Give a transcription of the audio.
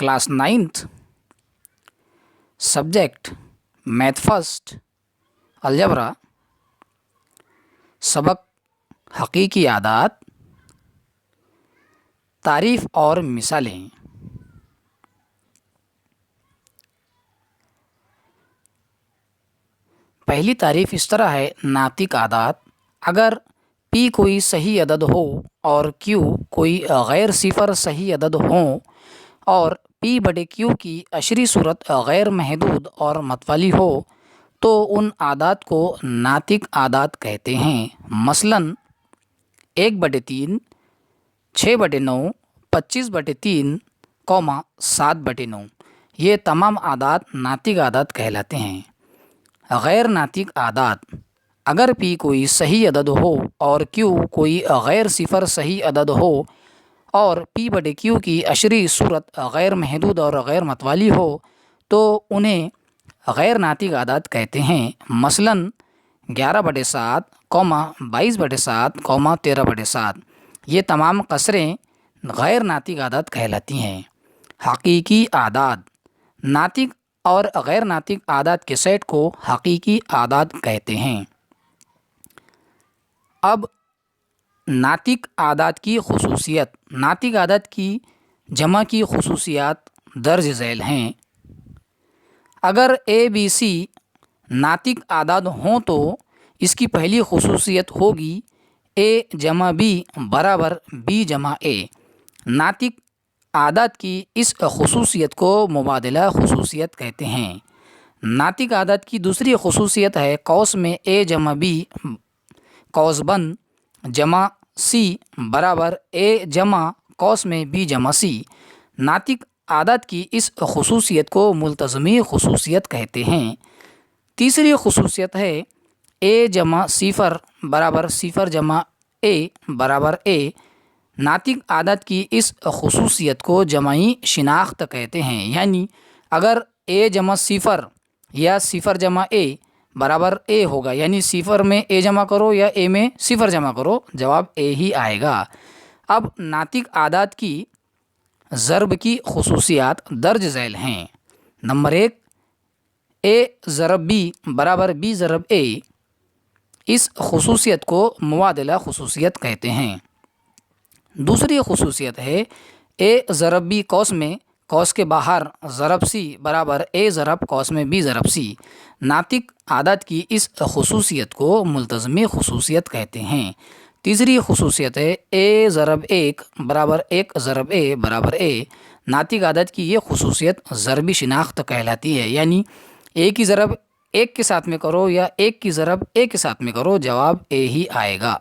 Class 9th subject math first algebra सबक हकीकी आदात तारीफ़ और मिसालें। पहली तारीफ़ इस तरह है, नातिक आदात। अगर P कोई सही अदद हो और Q कोई गैर सिफर सही अदद हो और P/Q की अशरी सूरत गैर महदूद और मतवाली हो तो उन आदात को नातिक आदात कहते हैं। मसलन 1/3, 6/9, 25/3, 7/9 ये तमाम आदात नातिक आदात कहलाते हैं। गैर नातिक आदात। अगर P कोई सही अदद हो और Q कोई गैर सिफर सही अदद हो और P/Q की अशरी सूरत गैर महदूद और गैर मतवाली हो तो उन्हें गैर नातिक आदात कहते हैं। मसलन 11/7, 22/7, 13/7 ये तमाम कसरें गैर नातिक आदात कहलाती हैं। हकीकी आदात। नातिक और गैर नातिक आदात के सेट को हकीकी आदात कहते हैं। अब नातिक आदात की खुसूसियत। नातिक आदात की जमा की खुसूसियात दर्ज झैल हैं। अगर ABC नातिक आदात हों तो इसकी पहली खुसूसियत होगी A जमा B बराबर B जमा A। नातिक आदात की इस खुसूसियत को मुबादला खुसूसियत कहते हैं। नातिक आदात की दूसरी खुसूसियत है कौस में A जमा B कौस बंद जमा C बराबर A जमा कौस में B जमा C। नातिक आदात की इस खुसूसियत को मुल्तज़मी खुसूसियत कहते हैं। तीसरी खुसूसियत है A जमा सिफर बराबर सिफर जमा A बराबर A। नातिक आदात की इस खुसूसियत को जमाई शिनाख्त कहते हैं। यानी अगर A जमा सिफर या सिफर जमा A बराबर A होगा, यानी सिफर में A जमा करो या A में सिफर जमा करो, जवाब A ही आएगा। अब नातिक आदात की ज़रब की खुसूसियात दर्ज झैल हैं। नंबर 1, A ज़रब B बराबर B ज़रब A। इस खुसूसियत को मुबादला खुसूसियत कहते हैं। दूसरी खुसूसियत है A ज़रब B कौस में कौस के बाहर ज़रब C बराबर A ज़रब कौस में B ज़रब C। नातिक आदात की इस खुसूसियत को मुल्तज़मी खुसूसियत कहते हैं। तीसरी खुसूसियत है A ज़रब 1 बराबर 1 ज़रब A बराबर A। नातिक आदात की ये खुसूसियत ज़रबी शिनाख्त कहलाती है। यानी A की ज़रब 1 के साथ में करो या 1 की ज़रब A के साथ में करो, जवाब A ही आएगा।